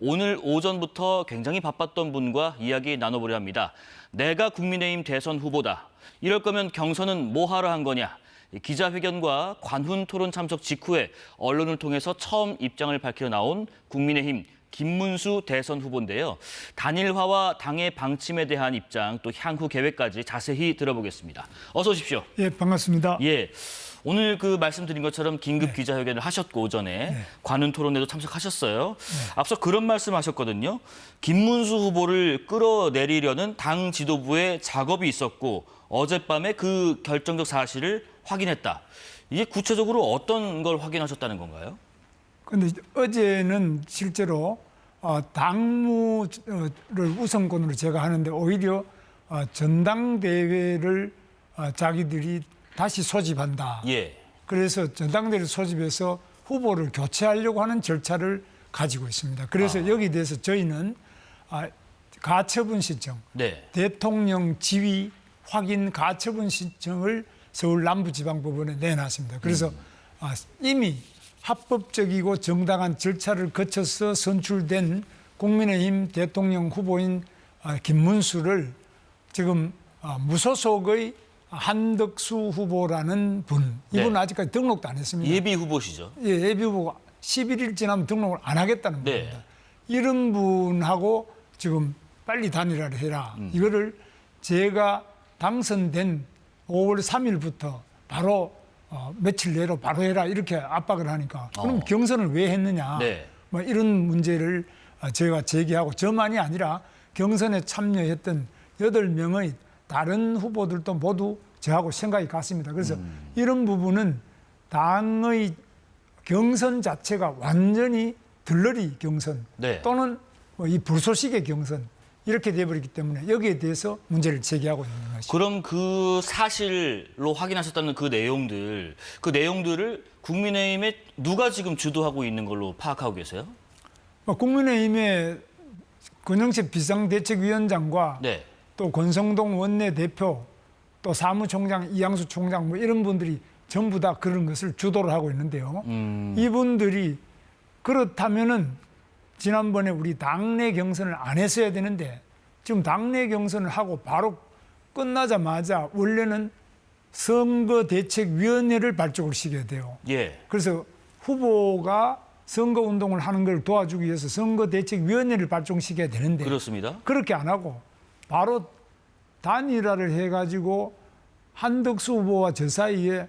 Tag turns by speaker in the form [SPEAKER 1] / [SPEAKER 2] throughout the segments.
[SPEAKER 1] 오늘 오전부터 굉장히 바빴던 분과 이야기 나눠보려 합니다. 내가 국민의힘 대선 후보다. 이럴 거면 경선은 뭐 하러 한 거냐. 기자회견과 관훈 토론 참석 직후에 언론을 통해서 처음 입장을 밝혀 나온 국민의힘 김문수 대선 후보인데요. 단일화와 당의 방침에 대한 입장, 또 향후 계획까지 자세히 들어보겠습니다. 어서 오십시오.
[SPEAKER 2] 예, 반갑습니다.
[SPEAKER 1] 예. 오늘 말씀드린 것처럼 긴급 기자회견을 하셨고 오전에 관훈 토론회도 참석하셨어요. 앞서 그런 말씀하셨거든요. 김문수 후보를 끌어내리려는 당 지도부의 작업이 있었고 어젯밤에 그 결정적 사실을 확인했다. 이게 구체적으로 어떤 걸 확인하셨다는 건가요?
[SPEAKER 2] 그런데 어제는 실제로 당무를 우선권으로 제가 하는데 오히려 전당대회를 자기들이 다시 소집한다.
[SPEAKER 1] 예.
[SPEAKER 2] 그래서 전당대회를 소집해서 후보를 교체하려고 하는 절차를 가지고 있습니다. 그래서 여기에 대해서 저희는 가처분 신청,
[SPEAKER 1] 네.
[SPEAKER 2] 대통령 지위 확인 가처분 신청을 서울 남부지방법원에 내놨습니다. 그래서 이미 합법적이고 정당한 절차를 거쳐서 선출된 국민의힘 대통령 후보인 김문수를 지금 무소속의 한덕수 후보라는 분, 이분은 아직까지 등록도 안 했습니다.
[SPEAKER 1] 예비 후보시죠?
[SPEAKER 2] 예, 예비 후보가 11일 지나면 등록을 안 하겠다는
[SPEAKER 1] 네.
[SPEAKER 2] 겁니다. 이런 분하고 지금 빨리 단일화를 해라. 이거를 제가 당선된 5월 3일부터 바로 며칠 내로 바로 해라 이렇게 압박을 하니까 그럼 경선을 왜 했느냐.
[SPEAKER 1] 네.
[SPEAKER 2] 뭐 이런 문제를 제가 제기하고 저만이 아니라 경선에 참여했던 8명의 다른 후보들도 모두 저하고 생각이 같습니다. 그래서 이런 부분은 당의 경선 자체가 완전히 들러리 경선
[SPEAKER 1] 네.
[SPEAKER 2] 또는 이 불소식의 경선 이렇게 돼버리기 때문에 여기에 대해서 문제를 제기하고 있는 것이죠.
[SPEAKER 1] 그럼 그 사실로 확인하셨다는 그 내용들을 국민의힘에 누가 지금 주도하고 있는 걸로 파악하고 계세요?
[SPEAKER 2] 국민의힘의 권영세 비상대책위원장과
[SPEAKER 1] 네.
[SPEAKER 2] 또 권성동 원내대표 또 사무총장 이양수 총장 뭐 이런 분들이 전부 다 그런 것을 주도를 하고 있는데요. 이분들이 그렇다면은 지난번에 우리 당내 경선을 안 했어야 되는데 지금 당내 경선을 하고 바로 끝나자마자 원래는 선거대책위원회를 발족을 시켜야 돼요.
[SPEAKER 1] 예.
[SPEAKER 2] 그래서 후보가 선거운동을 하는 걸 도와주기 위해서 선거대책위원회를 발족시켜야 되는데
[SPEAKER 1] 그렇습니다.
[SPEAKER 2] 그렇게 안 하고 바로 단일화를 해가지고 한덕수 후보와 저 사이에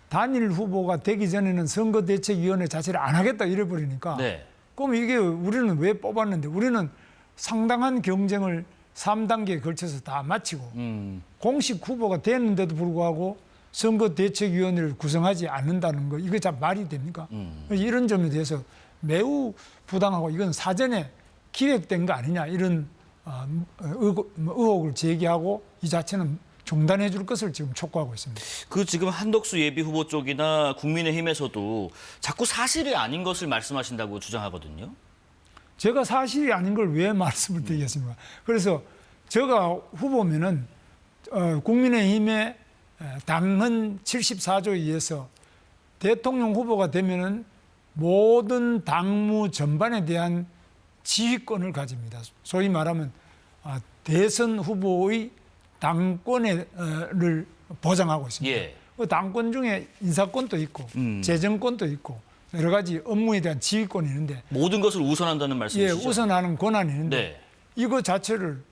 [SPEAKER 2] 단일 후보가 되기 전에는 선거대책위원회 자체를 안 하겠다 이래버리니까
[SPEAKER 1] 네.
[SPEAKER 2] 그럼 이게 우리는 왜 뽑았는데 우리는 상당한 경쟁을 3단계에 걸쳐서 다 마치고 공식 후보가 됐는데도 불구하고 선거대책위원회를 구성하지 않는다는 거 이거 참 말이 됩니까? 이런 점에 대해서 매우 부당하고 이건 사전에 기획된 거 아니냐 이런 의혹을 제기하고 이 자체는 중단해 줄 것을 지금 촉구하고 있습니다.
[SPEAKER 1] 지금 한덕수 예비 후보 쪽이나 국민의힘에서도 자꾸 사실이 아닌 것을 말씀하신다고 주장하거든요.
[SPEAKER 2] 제가 사실이 아닌 걸 왜 말씀을 드리겠습니까? 그래서 제가 후보면은 국민의힘의 당헌 74조에 의해서 대통령 후보가 되면은 모든 당무 전반에 대한 지휘권을 가집니다. 소위 말하면 대선 후보의 당권을 보장하고 있습니다.
[SPEAKER 1] 예.
[SPEAKER 2] 그 당권 중에 인사권도 있고 재정권도 있고 여러 가지 업무에 대한 지휘권이 있는데
[SPEAKER 1] 모든 것을 우선한다는 말씀이시죠?
[SPEAKER 2] 예, 우선하는 권한이 있는데
[SPEAKER 1] 네.
[SPEAKER 2] 이거 자체를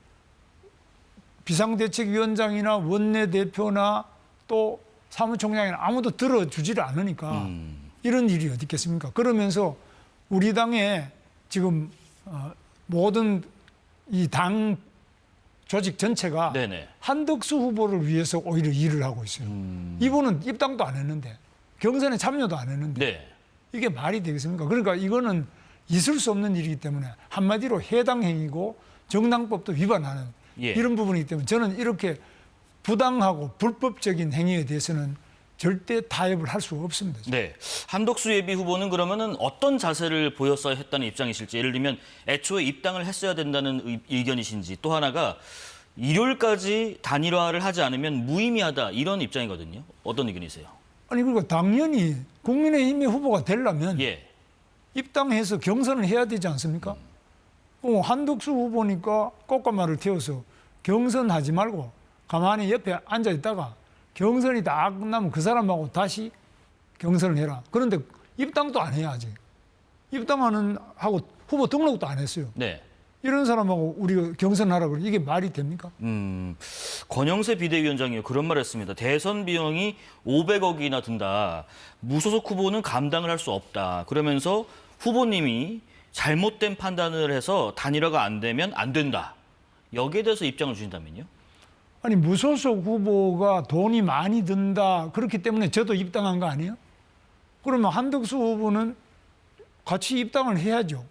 [SPEAKER 2] 비상대책위원장이나 원내대표나 또 사무총장이나 아무도 들어주지를 않으니까 이런 일이 어디 있겠습니까? 그러면서 우리 당에 지금 모든 이 당 조직 전체가
[SPEAKER 1] 네네.
[SPEAKER 2] 한덕수 후보를 위해서 오히려 일을 하고 있어요. 이분은 입당도 안 했는데 경선에 참여도 안 했는데
[SPEAKER 1] 네.
[SPEAKER 2] 이게 말이 되겠습니까? 그러니까 이거는 있을 수 없는 일이기 때문에 한마디로 해당 행위고 정당법도 위반하는
[SPEAKER 1] 예.
[SPEAKER 2] 이런 부분이기 때문에 저는 이렇게 부당하고 불법적인 행위에 대해서는 절대 타협을 할 수가 없습니다.
[SPEAKER 1] 네. 한덕수 예비 후보는 그러면은 어떤 자세를 보였어야 했다는 입장이실지, 예를 들면 애초에 입당을 했어야 된다는 의견이신지, 또 하나가 일요일까지 단일화를 하지 않으면 무의미하다 이런 입장이거든요. 어떤 의견이세요?
[SPEAKER 2] 아니 그리고 당연히 국민의힘의 후보가 되려면
[SPEAKER 1] 예.
[SPEAKER 2] 입당해서 경선을 해야 되지 않습니까? 한덕수 후보니까 꽃가마를 태워서 경선하지 말고 가만히 옆에 앉아 있다가 경선이 다 끝나면 그 사람하고 다시 경선을 해라. 그런데 입당도 안 해요, 아직. 입당하는 하고 후보 등록도 안 했어요.
[SPEAKER 1] 네.
[SPEAKER 2] 이런 사람하고 우리가 경선하라 그래. 이게 말이 됩니까?
[SPEAKER 1] 권영세 비대위원장이 그런 말을 했습니다. 대선 비용이 500억이나 든다. 무소속 후보는 감당을 할 수 없다. 그러면서 후보님이 잘못된 판단을 해서 단일화가 안 되면 안 된다. 여기에 대해서 입장을 주신다면요?
[SPEAKER 2] 아니 무소속 후보가 돈이 많이 든다. 그렇기 때문에 저도 입당한 거 아니에요? 그러면 한덕수 후보는 같이 입당을 해야죠.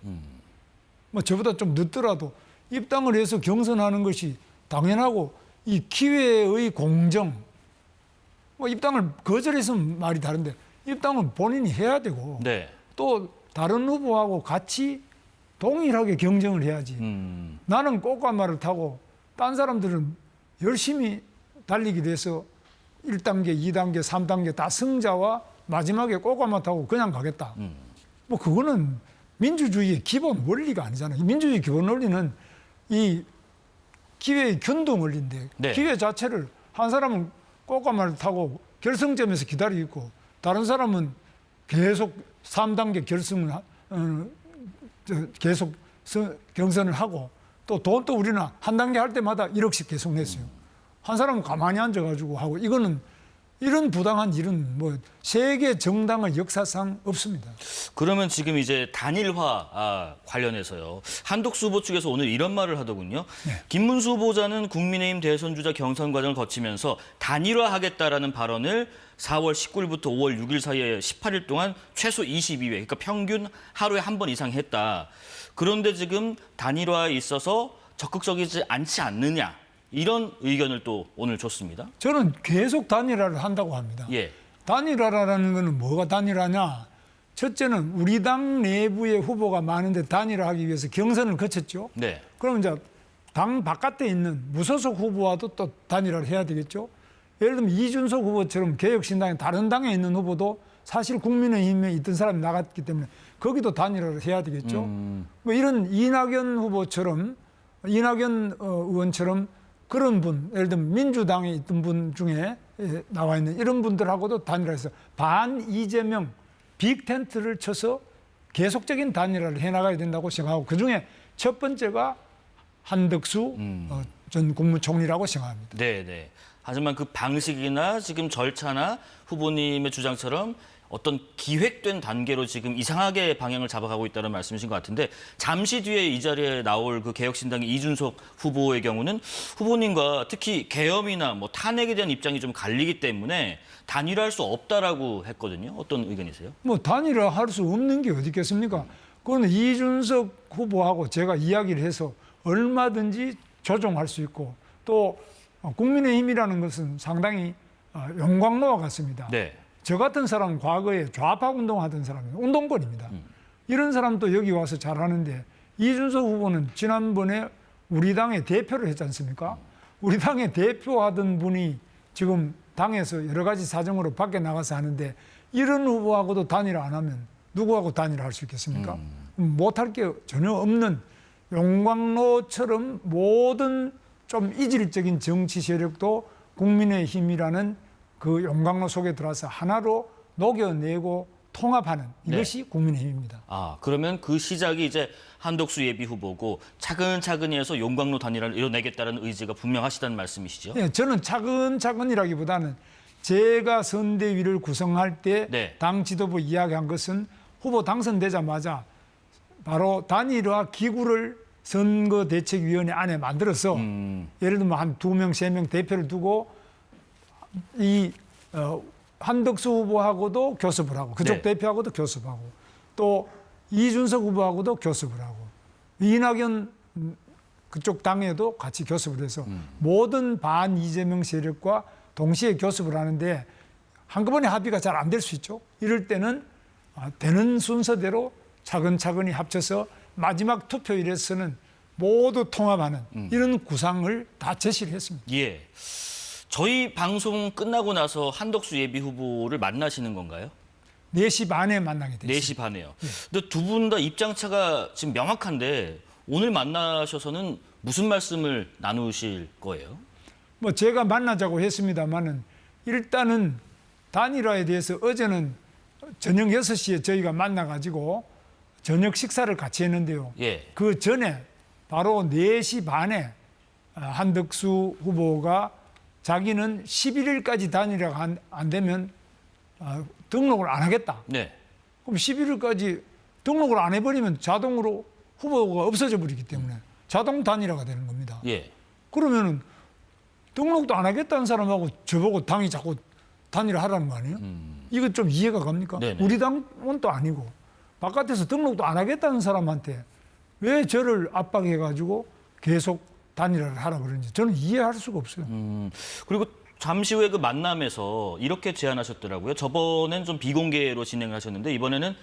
[SPEAKER 2] 뭐 저보다 좀 늦더라도 입당을 해서 경선하는 것이 당연하고 이 기회의 공정. 뭐 입당을 거절해서는 말이 다른데 입당은 본인이 해야 되고
[SPEAKER 1] 네.
[SPEAKER 2] 또 다른 후보하고 같이 동일하게 경쟁을 해야지. 나는 꽃가마를 타고 딴 사람들은 열심히 달리기 위해서 1단계, 2단계, 3단계 다 승자와 마지막에 꽃가마 타고 그냥 가겠다. 뭐 그거는 민주주의의 기본 원리가 아니잖아요. 민주주의 기본 원리는 이 기회의 균등 원리인데
[SPEAKER 1] 네.
[SPEAKER 2] 기회 자체를 한 사람은 꽃가마를 타고 결승점에서 기다리고 있고 다른 사람은 계속 3단계 결승을 계속 경선을 하고 또 돈도 우리는 한 단계 할 때마다 1억씩 계속 냈어요. 한 사람은 가만히 앉아가지고 하고 이거는 이런 부당한 일은 뭐 세계 정당의 역사상 없습니다.
[SPEAKER 1] 그러면 지금 이제 단일화 관련해서요. 한덕수 후보 측에서 오늘 이런 말을 하더군요.
[SPEAKER 2] 네.
[SPEAKER 1] 김문수 후보자는 국민의힘 대선 주자 경선 과정을 거치면서 단일화하겠다라는 발언을 4월 19일부터 5월 6일 사이에 18일 동안 최소 22회, 그러니까 평균 하루에 한 번 이상 했다. 그런데 지금 단일화에 있어서 적극적이지 않지 않느냐. 이런 의견을 또 오늘 줬습니다.
[SPEAKER 2] 저는 계속 단일화를 한다고 합니다.
[SPEAKER 1] 예.
[SPEAKER 2] 단일화라는 것은 뭐가 단일화냐? 첫째는 우리 당 내부의 후보가 많은데 단일화하기 위해서 경선을 거쳤죠.
[SPEAKER 1] 네.
[SPEAKER 2] 그럼 이제 당 바깥에 있는 무소속 후보와도 또 단일화를 해야 되겠죠. 예를 들면 이준석 후보처럼 개혁신당의 다른 당에 있는 후보도 사실 국민의힘에 있던 사람이 나갔기 때문에 거기도 단일화를 해야 되겠죠. 뭐 이런 이낙연 후보처럼 이낙연 의원처럼 그런 분, 예를 들면 민주당에 있던 분 중에 나와 있는 이런 분들하고도 단일화해서 반 이재명 빅텐트를 쳐서 계속적인 단일화를 해나가야 된다고 생각하고 그중에 첫 번째가 한덕수 전 국무총리라고 생각합니다.
[SPEAKER 1] 네. 하지만 그 방식이나 지금 절차나 후보님의 주장처럼 어떤 기획된 단계로 지금 이상하게 방향을 잡아가고 있다는 말씀이신 것 같은데 잠시 뒤에 이 자리에 나올 그 개혁신당의 이준석 후보의 경우는 후보님과 특히 계엄이나 뭐 탄핵에 대한 입장이 좀 갈리기 때문에 단일화할 수 없다라고 했거든요. 어떤 의견이세요?
[SPEAKER 2] 뭐 단일화할 수 없는 게 어디 있겠습니까? 그거는 이준석 후보하고 제가 이야기를 해서 얼마든지 조정할 수 있고 또 국민의힘이라는 것은 상당히 용광로와 같습니다.
[SPEAKER 1] 네.
[SPEAKER 2] 저 같은 사람은 과거에 좌파 운동하던 사람이에요. 운동권입니다. 이런 사람도 여기 와서 잘하는데 이준석 후보는 지난번에 우리 당의 대표를 했지 않습니까? 우리 당의 대표하던 분이 지금 당에서 여러 가지 사정으로 밖에 나가서 하는데 이런 후보하고도 단일화 안 하면 누구하고 단일화 할 수 있겠습니까? 못할 게 전혀 없는 용광로처럼 모든 좀 이질적인 정치 세력도 국민의힘이라는 그 용광로 속에 들어와서 하나로 녹여내고 통합하는 이것이 국민의힘입니다.
[SPEAKER 1] 그러면 그 시작이 이제 한덕수 예비 후보고 차근차근히 해서 용광로 단일화를 이뤄내겠다는 의지가 분명하시다는 말씀이시죠?
[SPEAKER 2] 네, 저는 차근차근이라기보다는 제가 선대위를 구성할 때 당 지도부 이야기한 것은 후보 당선되자마자 바로 단일화 기구를 선거대책위원회 안에 만들어서 예를 들면 한 2명, 3명 대표를 두고 이 한덕수 후보하고도 교섭을 하고 그쪽 대표하고도 교섭하고 또 이준석 후보하고도 교섭을 하고 이낙연 그쪽 당에도 같이 교섭을 해서 모든 반 이재명 세력과 동시에 교섭을 하는데 한꺼번에 합의가 잘 안 될 수 있죠. 이럴 때는 되는 순서대로 차근차근히 합쳐서 마지막 투표일에서는 모두 통합하는 이런 구상을 다 제시를 했습니다.
[SPEAKER 1] 예. 저희 방송 끝나고 나서 한덕수 예비 후보를 만나시는 건가요?
[SPEAKER 2] 4시 반에 만나게 됐습니다.
[SPEAKER 1] 4시 반에요. 근데 두 분 다 입장차가 지금 명확한데 오늘 만나셔서는 무슨 말씀을 나누실 거예요?
[SPEAKER 2] 뭐 제가 만나자고 했습니다만은 일단은 단일화에 대해서 어제는 저녁 6시에 저희가 만나가지고 저녁 식사를 같이 했는데요.
[SPEAKER 1] 예.
[SPEAKER 2] 그 전에 바로 4시 반에 한덕수 후보가 자기는 11일까지 단일화가 안 되면 등록을 안 하겠다.
[SPEAKER 1] 네.
[SPEAKER 2] 그럼 11일까지 등록을 안 해버리면 자동으로 후보가 없어져 버리기 때문에 자동 단일화가 되는 겁니다.
[SPEAKER 1] 예.
[SPEAKER 2] 그러면은 등록도 안 하겠다는 사람하고 저보고 당이 자꾸 단일화 하라는 거 아니에요? 이거 좀 이해가 갑니까?
[SPEAKER 1] 네네.
[SPEAKER 2] 우리 당은 또 아니고 바깥에서 등록도 안 하겠다는 사람한테 왜 저를 압박해가지고 계속 단일화를 하라 그러는지 저는 이해할 수가 없어요.
[SPEAKER 1] 그리고 잠시 후에 그 만남에서 이렇게 제안하셨더라고요. 저번엔 좀 비공개로 진행을 하셨는데 이번에는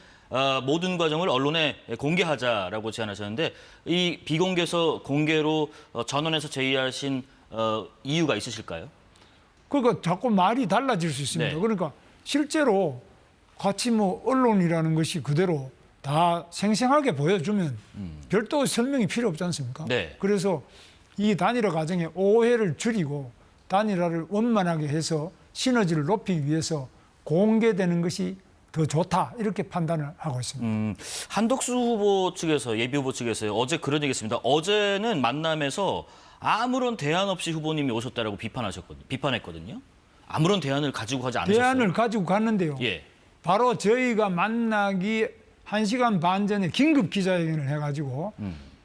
[SPEAKER 1] 모든 과정을 언론에 공개하자라고 제안하셨는데 이 비공개에서 공개로 전원에서 제의하신 이유가 있으실까요?
[SPEAKER 2] 그러니까 자꾸 말이 달라질 수 있습니다.
[SPEAKER 1] 네.
[SPEAKER 2] 그러니까 실제로 같이 뭐 언론이라는 것이 그대로 다 생생하게 보여주면 별도 설명이 필요 없지 않습니까?
[SPEAKER 1] 네.
[SPEAKER 2] 그래서 이 단일화 과정에 오해를 줄이고 단일화를 원만하게 해서 시너지를 높이기 위해서 공개되는 것이 더 좋다 이렇게 판단을 하고 있습니다.
[SPEAKER 1] 한덕수 후보 측에서 예비 후보 측에서 어제 그런 얘기했습니다. 어제는 만남에서 아무런 대안 없이 후보님이 오셨다라고 비판했거든요. 아무런 대안을 가지고 가지 않으셨어요.
[SPEAKER 2] 대안을 가지고 갔는데요.
[SPEAKER 1] 예.
[SPEAKER 2] 바로 저희가 만나기 1시간 반 전에 긴급 기자회견을 해가지고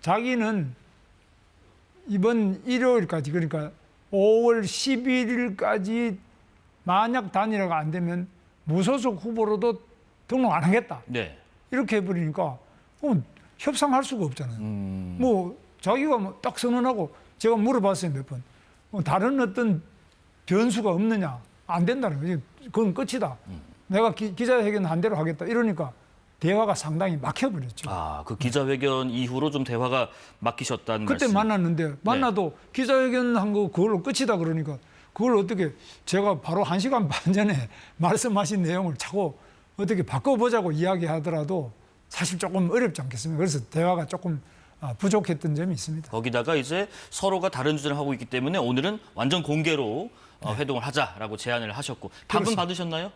[SPEAKER 2] 자기는 이번 일요일까지 그러니까 5월 11일까지 만약 단일화가 안 되면 무소속 후보로도 등록 안 하겠다.
[SPEAKER 1] 네.
[SPEAKER 2] 이렇게 해버리니까 협상할 수가 없잖아요. 뭐 자기가 뭐 딱 선언하고 제가 물어봤어요 몇 번. 뭐 다른 어떤 변수가 없느냐? 안 된다는 거지. 그건 끝이다. 내가 기자회견 한 대로 하겠다. 이러니까 대화가 상당히 막혀버렸죠.
[SPEAKER 1] 그 기자회견 이후로 좀 대화가 막히셨다는
[SPEAKER 2] 그때
[SPEAKER 1] 말씀.
[SPEAKER 2] 만났는데 만나도 기자회견 한 거 그걸로 끝이다 그러니까 그걸 어떻게 제가 바로 1시간 반 전에 말씀하신 내용을 자꾸 어떻게 바꿔보자고 이야기하더라도 사실 조금 어렵지 않겠습니까? 그래서 대화가 조금 부족했던 점이 있습니다.
[SPEAKER 1] 거기다가 이제 서로가 다른 주장을 하고 있기 때문에 오늘은 완전 공개로 회동을 하자라고 제안을 하셨고 답은
[SPEAKER 2] 그렇습니다.
[SPEAKER 1] 받으셨나요?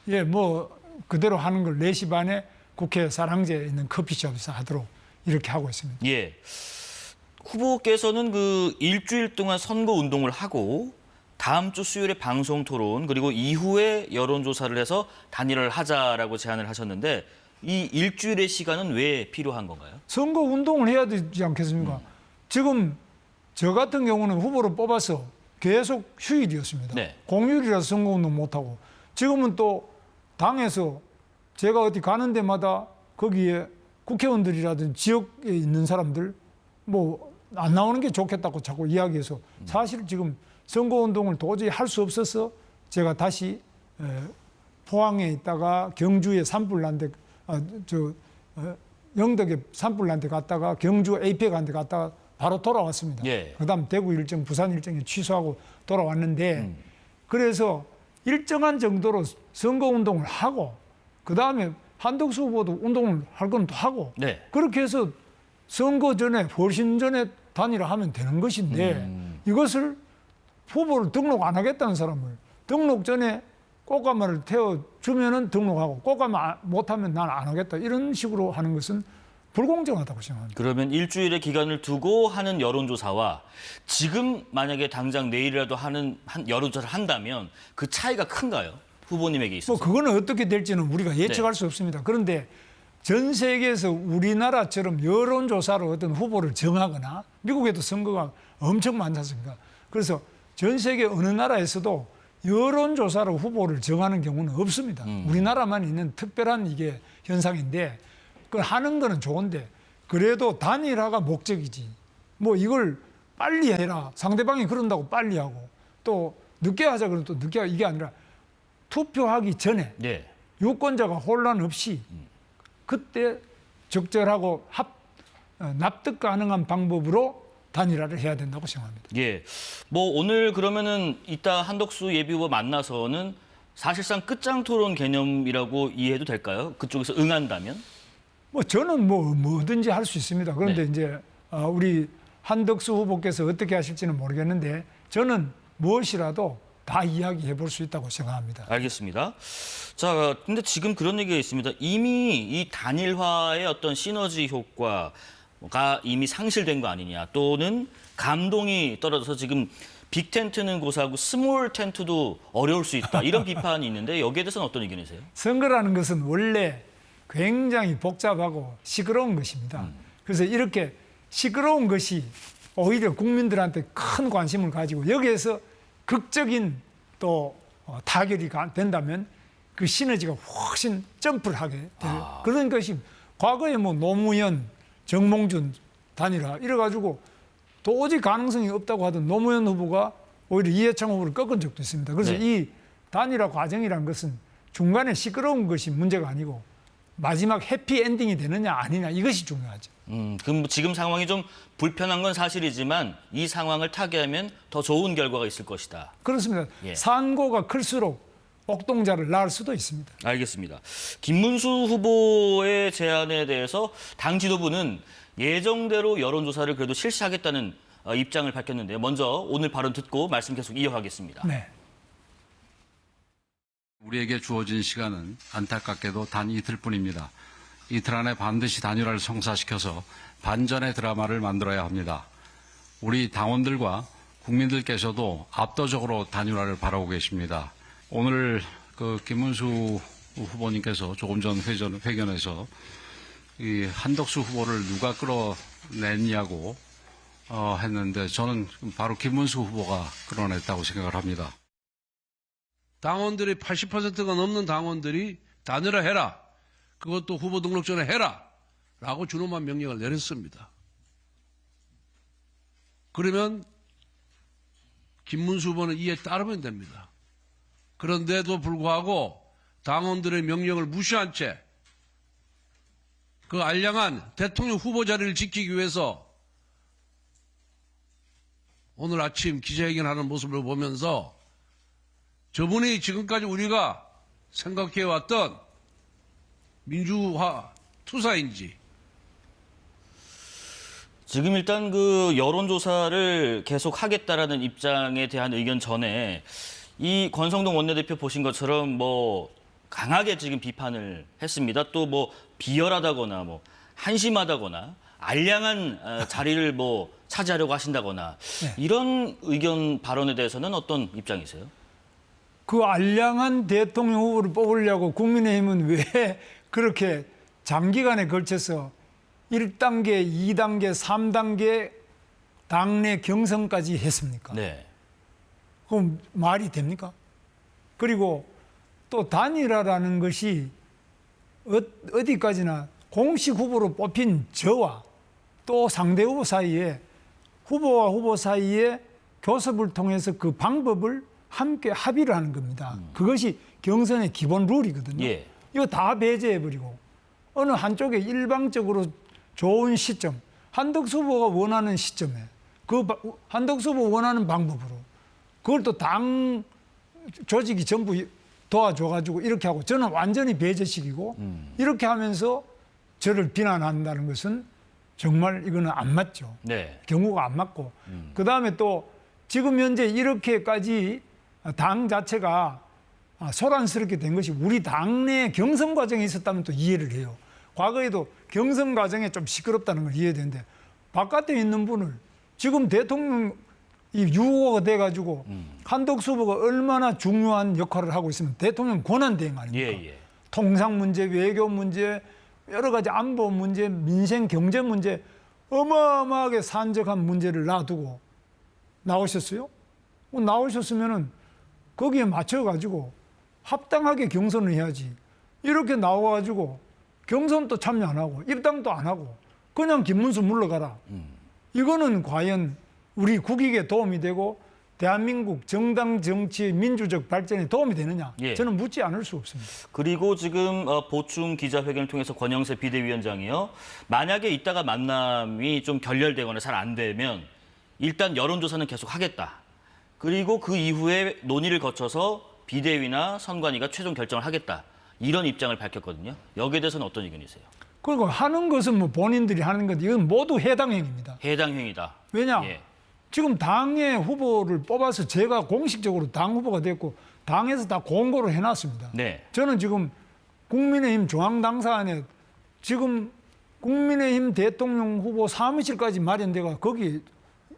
[SPEAKER 2] 예, 뭐 그대로 하는 걸 4시 반에 국회 사랑제에 있는 커피숍에서 하도록 이렇게 하고 있습니다.
[SPEAKER 1] 예. 후보께서는 그 일주일 동안 선거 운동을 하고 다음 주 수요일에 방송 토론 그리고 이후에 여론조사를 해서 단일화를 하자라고 제안을 하셨는데 이 일주일의 시간은 왜 필요한 건가요?
[SPEAKER 2] 선거 운동을 해야 되지 않겠습니까? 지금 저 같은 경우는 후보를 뽑아서 계속 휴일이었습니다.
[SPEAKER 1] 네.
[SPEAKER 2] 공휴일이라서 선거 운동 못하고 지금은 또 당에서 제가 어디 가는 데마다 거기에 국회의원들이라든지 지역에 있는 사람들 뭐 안 나오는 게 좋겠다고 자꾸 이야기해서 사실 지금 선거운동을 도저히 할 수 없어서 제가 다시 포항에 있다가 경주에 산불난데 영덕에 산불난데 갔다가 경주 에이펙 한데 갔다가 바로 돌아왔습니다.
[SPEAKER 1] 예.
[SPEAKER 2] 그다음 대구 일정, 부산 일정이 취소하고 돌아왔는데 그래서 일정한 정도로 선거운동을 하고 그다음에 한덕수 후보도 운동을 할 건 또 하고
[SPEAKER 1] 네.
[SPEAKER 2] 그렇게 해서 선거 전에 훨씬 전에 단일화하면 되는 것인데 이것을 후보를 등록 안 하겠다는 사람을 등록 전에 꽃가마를 태워주면은 등록하고 꽃가마 못하면 난 안 하겠다 이런 식으로 하는 것은 불공정하다고 생각합니다.
[SPEAKER 1] 그러면 일주일의 기간을 두고 하는 여론조사와 지금 만약에 당장 내일이라도 하는 여론조사를 한다면 그 차이가 큰가요? 후보님에게 있어서.
[SPEAKER 2] 뭐 그거는 어떻게 될지는 우리가 예측할 수 없습니다. 그런데 전 세계에서 우리나라처럼 여론조사로 어떤 후보를 정하거나 미국에도 선거가 엄청 많지 않습니까? 그래서 전 세계 어느 나라에서도 여론조사로 후보를 정하는 경우는 없습니다. 우리나라만 있는 특별한 이게 현상인데 그걸 하는 거는 좋은데 그래도 단일화가 목적이지. 뭐 이걸 빨리 해라. 상대방이 그런다고 빨리 하고 또 늦게 하자 그러면 또 늦게 하고 이게 아니라 투표하기 전에
[SPEAKER 1] 네.
[SPEAKER 2] 유권자가 혼란 없이 그때 적절하고 납득 가능한 방법으로 단일화를 해야 된다고 생각합니다.
[SPEAKER 1] 예. 뭐 오늘 그러면은 이따 한덕수 예비후보 만나서는 사실상 끝장 토론 개념이라고 이해해도 될까요? 그쪽에서 응한다면?
[SPEAKER 2] 뭐 저는 뭐든지 할 수 있습니다. 그런데
[SPEAKER 1] 네.
[SPEAKER 2] 이제 우리 한덕수 후보께서 어떻게 하실지는 모르겠는데 저는 무엇이라도 다 이야기해 볼 수 있다고 생각합니다.
[SPEAKER 1] 알겠습니다. 자, 근데 지금 그런 얘기가 있습니다. 이미 이 단일화의 어떤 시너지 효과가 이미 상실된 거 아니냐, 또는 감동이 떨어져서 지금 빅 텐트는 고사하고 스몰 텐트도 어려울 수 있다, 이런 비판이 있는데 여기에 대해서는 어떤 의견이세요?
[SPEAKER 2] 선거라는 것은 원래 굉장히 복잡하고 시끄러운 것입니다. 그래서 이렇게 시끄러운 것이 오히려 국민들한테 큰 관심을 가지고 여기에서 극적인 또 타결이 된다면 그 시너지가 훨씬 점프를 하게 돼요. 그런 것이 과거에 뭐 노무현, 정몽준 단일화 이래가지고 도저히 가능성이 없다고 하던 노무현 후보가 오히려 이해창 후보를 꺾은 적도 있습니다. 그래서
[SPEAKER 1] 네.
[SPEAKER 2] 이 단일화 과정이라는 것은 중간에 시끄러운 것이 문제가 아니고 마지막 해피 엔딩이 되느냐 아니냐 이것이 중요하죠.
[SPEAKER 1] 그럼 지금 상황이 좀 불편한 건 사실이지만 이 상황을 타개하면 더 좋은 결과가 있을 것이다.
[SPEAKER 2] 그렇습니다.
[SPEAKER 1] 예.
[SPEAKER 2] 산고가 클수록 옥동자를 낳을 수도 있습니다.
[SPEAKER 1] 알겠습니다. 김문수 후보의 제안에 대해서 당 지도부는 예정대로 여론조사를 그래도 실시하겠다는 입장을 밝혔는데요. 먼저 오늘 발언 듣고 말씀 계속 이어가겠습니다.
[SPEAKER 2] 네.
[SPEAKER 3] 우리에게 주어진 시간은 안타깝게도 단 이틀뿐입니다. 이틀 안에 반드시 단일화를 성사시켜서 반전의 드라마를 만들어야 합니다. 우리 당원들과 국민들께서도 압도적으로 단일화를 바라고 계십니다. 오늘 김문수 후보님께서 조금 전 회견에서 이 한덕수 후보를 누가 끌어냈냐고 했는데 저는 바로 김문수 후보가 끌어냈다고 생각을 합니다.
[SPEAKER 4] 당원들이 80%가 넘는 당원들이 단일화해라. 그것도 후보 등록 전에 해라. 라고 준엄한 명령을 내렸습니다. 그러면 김문수 후보는 이에 따르면 됩니다. 그런데도 불구하고 당원들의 명령을 무시한 채 그 알량한 대통령 후보 자리를 지키기 위해서 오늘 아침 기자회견하는 모습을 보면서 저분이 지금까지 우리가 생각해왔던 민주화 투사인지
[SPEAKER 1] 지금 일단 그 여론조사를 계속 하겠다라는 입장에 대한 의견 전에 이 권성동 원내대표 보신 것처럼 뭐 강하게 지금 비판을 했습니다. 또 뭐 비열하다거나 뭐 한심하다거나 알량한 자리를 뭐 차지하려고 하신다거나
[SPEAKER 2] 네.
[SPEAKER 1] 이런 의견 발언에 대해서는 어떤 입장이세요?
[SPEAKER 2] 그 알량한 대통령 후보를 뽑으려고 국민의힘은 왜 그렇게 장기간에 걸쳐서 1단계, 2단계, 3단계 당내 경선까지 했습니까?
[SPEAKER 1] 네.
[SPEAKER 2] 그럼 말이 됩니까? 그리고 또 단일화라는 것이 어디까지나 공식 후보로 뽑힌 저와 또 상대 후보 사이에 후보와 후보 사이에 교섭을 통해서 그 방법을 함께 합의를 하는 겁니다. 그것이 경선의 기본 룰이거든요.
[SPEAKER 1] 예.
[SPEAKER 2] 이거 다 배제해버리고 어느 한쪽에 일방적으로 좋은 시점, 한덕수 후보가 원하는 시점에 한덕수 후보 원하는 방법으로 그걸 또 당 조직이 전부 도와줘가지고 이렇게 하고 저는 완전히 배제시키고 이렇게 하면서 저를 비난한다는 것은 정말 이거는 안 맞죠.
[SPEAKER 1] 네.
[SPEAKER 2] 경우가 안 맞고 그다음에 또 지금 현재 이렇게까지 당 자체가 소란스럽게 된 것이 우리 당내 경선 과정에 있었다면 또 이해를 해요. 과거에도 경선 과정에 좀 시끄럽다는 걸 이해되는데 바깥에 있는 분을 지금 대통령 이 유호가 돼가지고 한덕수 후보가 얼마나 중요한 역할을 하고 있으면 대통령 권한 대행 아닙니까?
[SPEAKER 1] 예.
[SPEAKER 2] 통상 문제, 외교 문제, 여러 가지 안보 문제, 민생 경제 문제 어마어마하게 산적한 문제를 놔두고 나오셨어요? 나오셨으면은 거기에 맞춰가지고 합당하게 경선을 해야지. 이렇게 나와가지고 경선도 참여 안 하고 입당도 안 하고 그냥 김문수 물러가라. 이거는 과연 우리 국익에 도움이 되고 대한민국 정당 정치의 민주적 발전에 도움이 되느냐?
[SPEAKER 1] 예.
[SPEAKER 2] 저는 묻지 않을 수 없습니다.
[SPEAKER 1] 그리고 지금 보충 기자회견을 통해서 권영세 비대위원장이요. 만약에 이따가 만남이 좀 결렬되거나 잘 안 되면 일단 여론조사는 계속 하겠다. 그리고 그 이후에 논의를 거쳐서 비대위나 선관위가 최종 결정을 하겠다. 이런 입장을 밝혔거든요. 여기에 대해서는 어떤 의견이세요?
[SPEAKER 2] 그리고 하는 것은 뭐 본인들이 하는 건데 이건 모두 해당 행위입니다.
[SPEAKER 1] 해당 행위다.
[SPEAKER 2] 왜냐?
[SPEAKER 1] 예.
[SPEAKER 2] 지금 당의 후보를 뽑아서 제가 공식적으로 당 후보가 됐고 당에서 다 공고를 해놨습니다.
[SPEAKER 1] 네.
[SPEAKER 2] 저는 지금 국민의힘 중앙당사안에 지금 국민의힘 대통령 후보 사무실까지 마련돼가 거기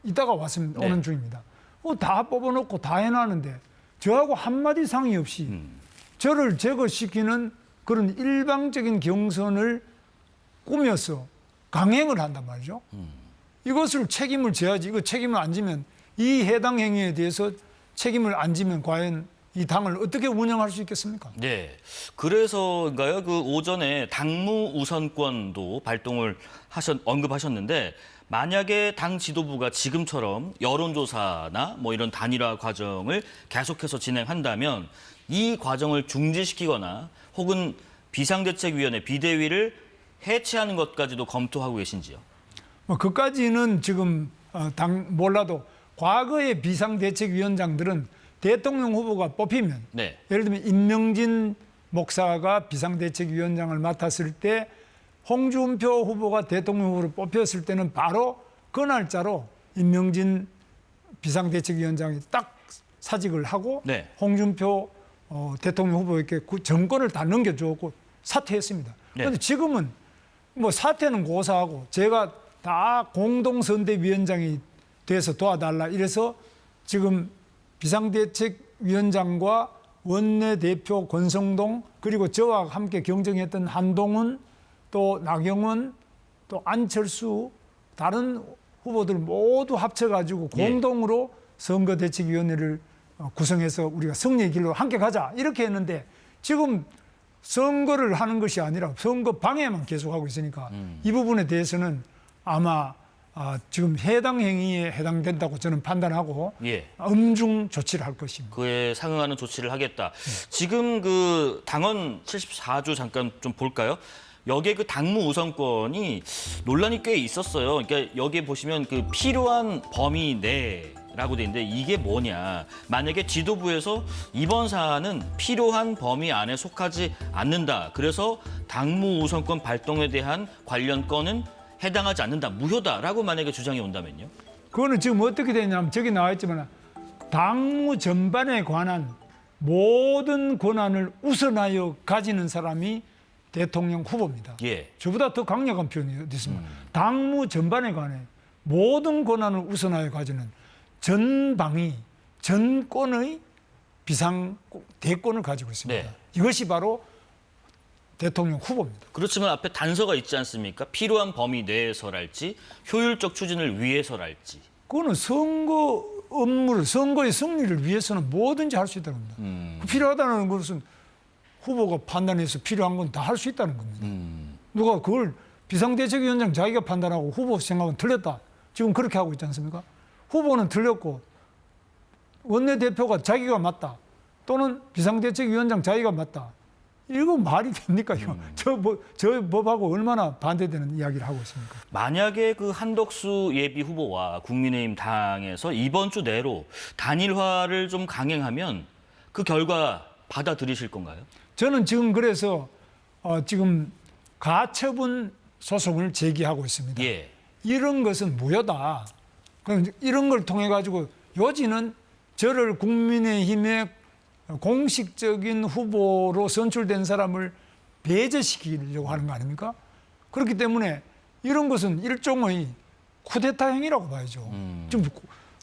[SPEAKER 2] 있다가 왔습니다.
[SPEAKER 1] 네.
[SPEAKER 2] 오는 중입니다. 다 뽑아놓고 다 해놨는데 저하고 한마디 상의 없이 저를 제거시키는 그런 일방적인 경선을 꾸며서 강행을 한단 말이죠. 이것을 책임을 져야지. 이거 책임을 안 지면 이 해당 행위에 대해서 책임을 안 지면 과연 이 당을 어떻게 운영할 수 있겠습니까?
[SPEAKER 1] 네. 그래서인가요? 그 오전에 당무 우선권도 발동을 언급하셨는데 만약에 당 지도부가 지금처럼 여론조사나 뭐 이런 단일화 과정을 계속해서 진행한다면 이 과정을 중지시키거나 혹은 비상대책위원회 비대위를 해체하는 것까지도 검토하고 계신지요?
[SPEAKER 2] 뭐 그까지는 지금 몰라도 과거의 비상대책위원장들은 대통령 후보가 뽑히면
[SPEAKER 1] 네.
[SPEAKER 2] 예를 들면 임명진 목사가 비상대책위원장을 맡았을 때 홍준표 후보가 대통령 후보로 뽑혔을 때는 바로 그 날짜로 임명진 비상대책위원장이 딱 사직을 하고
[SPEAKER 1] 네.
[SPEAKER 2] 홍준표 대통령 후보에게 그 정권을 다 넘겨주었고 사퇴했습니다.
[SPEAKER 1] 네.
[SPEAKER 2] 그런데 지금은 뭐 사퇴는 고사하고 제가 다 공동선대위원장이 돼서 도와달라 이래서 지금 비상대책위원장과 원내대표 권성동 그리고 저와 함께 경쟁했던 한동훈 또 나경원 또 안철수 다른 후보들 모두 합쳐가지고
[SPEAKER 1] 예.
[SPEAKER 2] 공동으로 선거대책위원회를 구성해서 우리가 승리의 길로 함께 가자 이렇게 했는데 지금 선거를 하는 것이 아니라 선거 방해만 계속하고 있으니까 이 부분에 대해서는 아마 지금 해당 행위에 해당된다고 저는 판단하고
[SPEAKER 1] 예.
[SPEAKER 2] 엄중 조치를 할 것입니다.
[SPEAKER 1] 그에 상응하는 조치를 하겠다. 지금 그 당헌 74조 잠깐 좀 볼까요? 여기에 그 당무 우선권이 논란이 꽤 있었어요. 그러니까 여기에 보시면 그 필요한 범위 내라고 돼 있는데 이게 뭐냐? 만약에 지도부에서 이번 사안은 필요한 범위 안에 속하지 않는다. 그래서 당무 우선권 발동에 대한 관련 건은 해당하지 않는다. 무효다라고 만약에 주장이 온다면요?
[SPEAKER 2] 그거는 지금 어떻게 되냐면 저기 나와 있지만 당무 전반에 관한 모든 권한을 우선하여 가지는 사람이 대통령 후보입니다.
[SPEAKER 1] 예.
[SPEAKER 2] 저보다 더 강력한 표현이 어디 있습니까? 당무 전반에 관해 모든 권한을 우선하여 가지는 전방위, 전권의 비상 대권을 가지고 있습니다.
[SPEAKER 1] 네.
[SPEAKER 2] 이것이 바로 대통령 후보입니다.
[SPEAKER 1] 그렇지만 앞에 단서가 있지 않습니까? 필요한 범위 내에서랄지 효율적 추진을 위해서랄지.
[SPEAKER 2] 그거는 선거 업무를 선거의 승리를 위해서는 뭐든지 할 수 있다는 겁니다. 필요하다는 것은 후보가 판단해서 필요한 건 다 할 수 있다는 겁니다. 누가 그걸 비상대책위원장 자기가 판단하고 후보 생각은 틀렸다. 지금 그렇게 하고 있지 않습니까? 후보는 틀렸고 원내대표가 자기가 맞다. 또는 비상대책위원장 자기가 맞다. 이거 말이 됩니까? 이거 저 법하고 얼마나 반대되는 이야기를 하고 있습니까?
[SPEAKER 1] 만약에 그 한덕수 예비 후보와 국민의힘 당에서 이번 주 내로 단일화를 좀 강행하면 그 결과 받아들이실 건가요?
[SPEAKER 2] 저는 지금 그래서 지금 가처분 소송을 제기하고 있습니다.
[SPEAKER 1] 예.
[SPEAKER 2] 이런 것은 무효다. 그럼 이런 걸 통해 가지고 요지는 저를 국민의힘의 공식적인 후보로 선출된 사람을 배제시키려고 하는 거 아닙니까? 그렇기 때문에 이런 것은 일종의 쿠데타 행위라고 봐야죠. 지금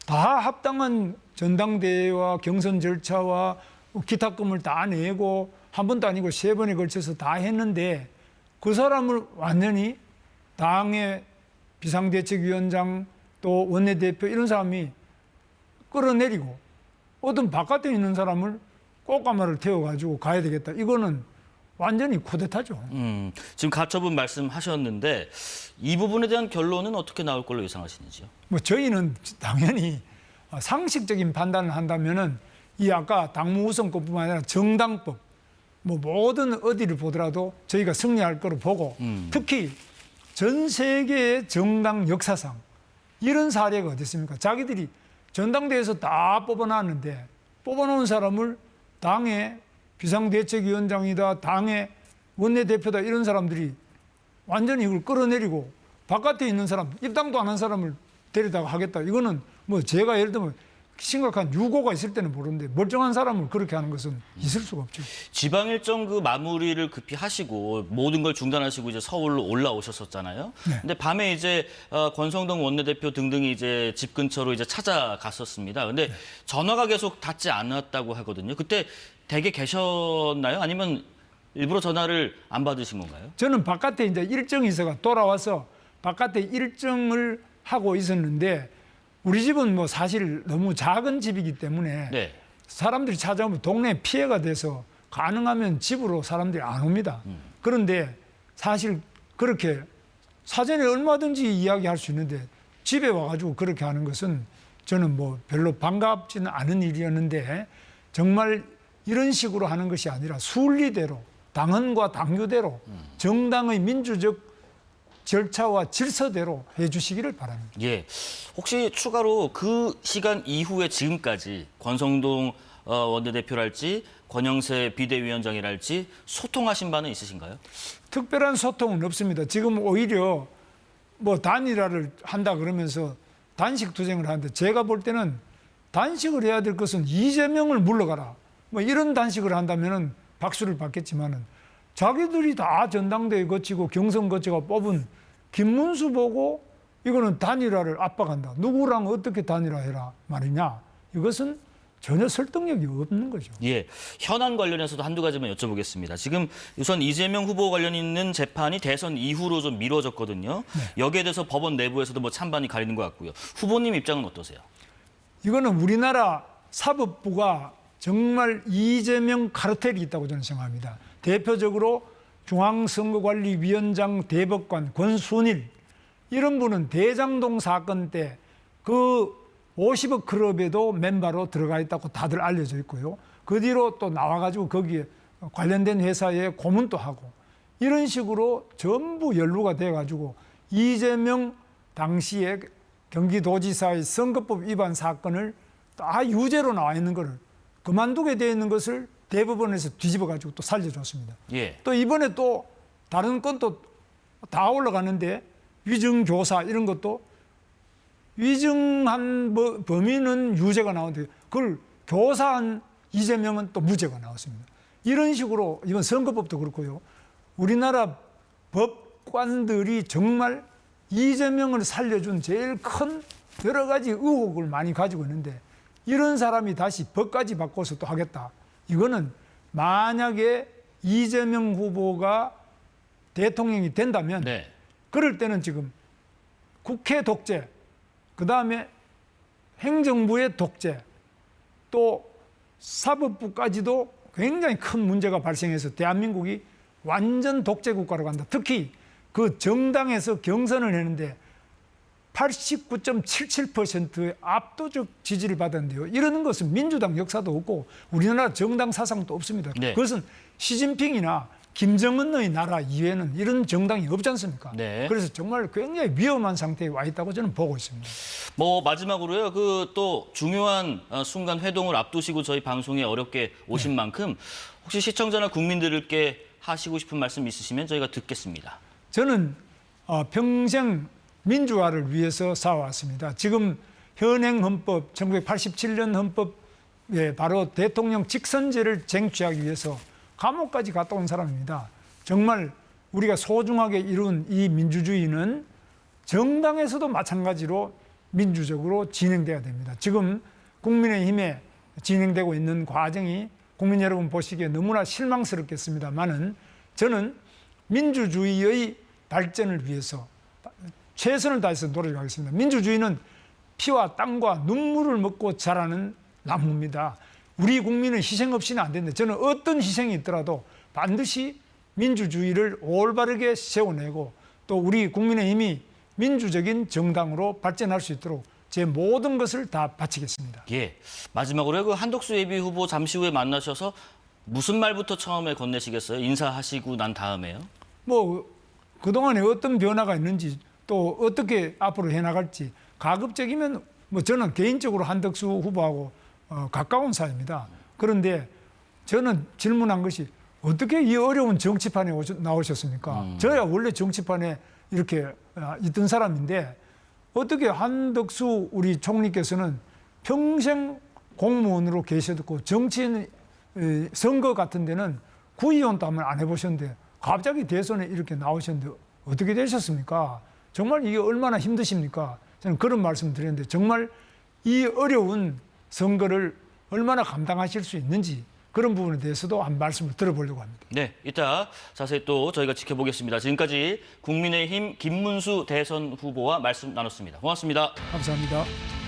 [SPEAKER 2] 다 합당한 전당대회와 경선 절차와 기탁금을 다 내고 한 번도 아니고 세 번에 걸쳐서 다 했는데 그 사람을 완전히 당의 비상대책위원장 또 원내대표 이런 사람이 끌어내리고 어떤 바깥에 있는 사람을 꽃가마를 태워가지고 가야 되겠다. 이거는 완전히 쿠데타죠.
[SPEAKER 1] 지금 가처분 말씀하셨는데 이 부분에 대한 결론은 어떻게 나올 걸로 예상하시는지요?
[SPEAKER 2] 뭐 저희는 당연히 상식적인 판단을 한다면은 이 아까 당무 우선권뿐만 아니라 정당법 뭐 모든 어디를 보더라도 저희가 승리할 거로 보고 특히 전 세계의 정당 역사상 이런 사례가 어디 있습니까? 자기들이 전당대회에서 다 뽑아놨는데 뽑아놓은 사람을 당의 비상대책위원장이다, 당의 원내대표다 이런 사람들이 완전히 이걸 끌어내리고 바깥에 있는 사람, 입당도 안 한 사람을 데리다가 하겠다. 이거는 뭐 제가 예를 들면 심각한 유고가 있을 때는 모르는데 멀쩡한 사람을 그렇게 하는 것은 있을 수가 없죠.
[SPEAKER 1] 지방 일정 그 마무리를 급히 하시고 모든 걸 중단하시고 이제 서울로 올라오셨었잖아요.
[SPEAKER 2] 네.
[SPEAKER 1] 근데 밤에 이제 권성동 원내대표 등등이 이제 집 근처로 이제 찾아갔었습니다. 근데 전화가 계속 닿지 않았다고 하거든요. 그때 댁에 계셨나요? 아니면 일부러 전화를 안 받으신 건가요?
[SPEAKER 2] 저는 바깥에 이제 일정이 있어가 돌아와서 바깥에 일정을 하고 있었는데 우리 집은 뭐 사실 너무 작은 집이기 때문에
[SPEAKER 1] 네.
[SPEAKER 2] 사람들이 찾아오면 동네에 피해가 돼서 가능하면 집으로 사람들이 안 옵니다. 그런데 사실 그렇게 사전에 얼마든지 이야기할 수 있는데 집에 와가지고 그렇게 하는 것은 저는 뭐 별로 반갑지는 않은 일이었는데 정말 이런 식으로 하는 것이 아니라 순리대로 당헌과 당규대로 정당의 민주적 절차와 질서대로 해주시기를 바랍니다.
[SPEAKER 1] 예. 혹시 추가로 그 시간 이후에 지금까지 권성동 원내대표랄지 권영세 비대위원장이랄지 소통하신 바는 있으신가요?
[SPEAKER 2] 특별한 소통은 없습니다. 지금 오히려 뭐 단일화를 한다 그러면서 단식 투쟁을 하는데 제가 볼 때는 단식을 해야 될 것은 이재명을 물러가라. 뭐 이런 단식을 한다면은 박수를 받겠지만은 자기들이 다 전당대회 거치고 경선 거치고 뽑은 김문수 보고 이거는 단일화를 압박한다. 누구랑 어떻게 단일화해라 말이냐. 이것은 전혀 설득력이 없는 거죠.
[SPEAKER 1] 예. 현안 관련해서도 한두 가지만 여쭤보겠습니다. 지금 우선 이재명 후보 관련 있는 재판이 대선 이후로 좀 미뤄졌거든요.
[SPEAKER 2] 네.
[SPEAKER 1] 여기에 대해서 법원 내부에서도 뭐 찬반이 갈리는 것 같고요. 후보님 입장은 어떠세요?
[SPEAKER 2] 이거는 우리나라 사법부가 정말 이재명 카르텔이 있다고 저는 생각합니다. 대표적으로 중앙선거관리위원장 대법관 권순일 이런 분은 대장동 사건 때 그 50억 클럽에도 멤버로 들어가 있다고 다들 알려져 있고요. 그 뒤로 또 나와가지고 거기에 관련된 회사에 고문도 하고 이런 식으로 전부 연루가 돼가지고 이재명 당시에 경기도지사의 선거법 위반 사건을 다 유죄로 나와 있는 것을 그만두게 되어 있는 것을 대법원에서 뒤집어가지고 또 살려줬습니다.
[SPEAKER 1] 예.
[SPEAKER 2] 또 이번에 또 다른 건도 다 올라가는데 위증교사 이런 것도 위증한 범인은 유죄가 나오는데 그걸 교사한 이재명은 또 무죄가 나왔습니다. 이런 식으로 이번 선거법도 그렇고요. 우리나라 법관들이 정말 이재명을 살려준 제일 큰 여러 가지 의혹을 많이 가지고 있는데 이런 사람이 다시 법까지 바꿔서 또 하겠다. 이거는 만약에 이재명 후보가 대통령이 된다면
[SPEAKER 1] 네.
[SPEAKER 2] 그럴 때는 지금 국회 독재, 그다음에 행정부의 독재, 또 사법부까지도 굉장히 큰 문제가 발생해서 대한민국이 완전 독재 국가로 간다. 특히 그 정당에서 경선을 했는데 89.77%의 압도적 지지를 받았는데요. 이러는 것은 민주당 역사도 없고 우리나라 정당 사상도 없습니다.
[SPEAKER 1] 네.
[SPEAKER 2] 그것은 시진핑이나 김정은의 나라 이외에는 이런 정당이 없지 않습니까?
[SPEAKER 1] 네.
[SPEAKER 2] 그래서 정말 굉장히 위험한 상태에 와 있다고 저는 보고 있습니다.
[SPEAKER 1] 뭐 마지막으로요. 그 또 중요한 순간 회동을 앞두시고 저희 방송에 어렵게 오신 만큼 혹시 시청자나 국민들께 하시고 싶은 말씀 있으시면 저희가 듣겠습니다.
[SPEAKER 2] 저는 평생 민주화를 위해서 싸워왔습니다. 지금 현행 헌법, 1987년 헌법에 바로 대통령 직선제를 쟁취하기 위해서 감옥까지 갔다 온 사람입니다. 정말 우리가 소중하게 이룬 이 민주주의는 정당에서도 마찬가지로 민주적으로 진행돼야 됩니다. 지금 국민의힘에 진행되고 있는 과정이 국민 여러분 보시기에 너무나 실망스럽겠습니다만은 저는 민주주의의 발전을 위해서 최선을 다해서 노력하겠습니다. 민주주의는 피와 땀과 눈물을 먹고 자라는 나무입니다. 우리 국민은 희생 없이는 안 된다. 저는 어떤 희생이 있더라도 반드시 민주주의를 올바르게 세워내고 또 우리 국민의힘이 민주적인 정당으로 발전할 수 있도록 제 모든 것을 다 바치겠습니다.
[SPEAKER 1] 예. 마지막으로 그 한덕수 예비 후보 잠시 후에 만나셔서 무슨 말부터 처음에 건네시겠어요? 인사하시고 난 다음에요?
[SPEAKER 2] 뭐 그동안에 어떤 변화가 있는지 또 어떻게 앞으로 해나갈지 가급적이면 뭐 저는 개인적으로 한덕수 후보하고 가까운 사이입니다. 그런데 저는 질문한 것이 어떻게 이 어려운 정치판에 나오셨습니까? 저야 원래 정치판에 이렇게 있던 사람인데 어떻게 한덕수 우리 총리께서는 평생 공무원으로 계셨고 정치인 선거 같은 데는 구의원도 한번 안 해보셨는데 갑자기 대선에 이렇게 나오셨는데 어떻게 되셨습니까? 정말 이게 얼마나 힘드십니까? 저는 그런 말씀 드렸는데 정말 이 어려운 선거를 얼마나 감당하실 수 있는지 그런 부분에 대해서도 한 말씀을 들어보려고 합니다.
[SPEAKER 1] 네, 이따 자세히 또 저희가 지켜보겠습니다. 지금까지 국민의힘 김문수 대선 후보와 말씀 나눴습니다. 고맙습니다.
[SPEAKER 2] 감사합니다.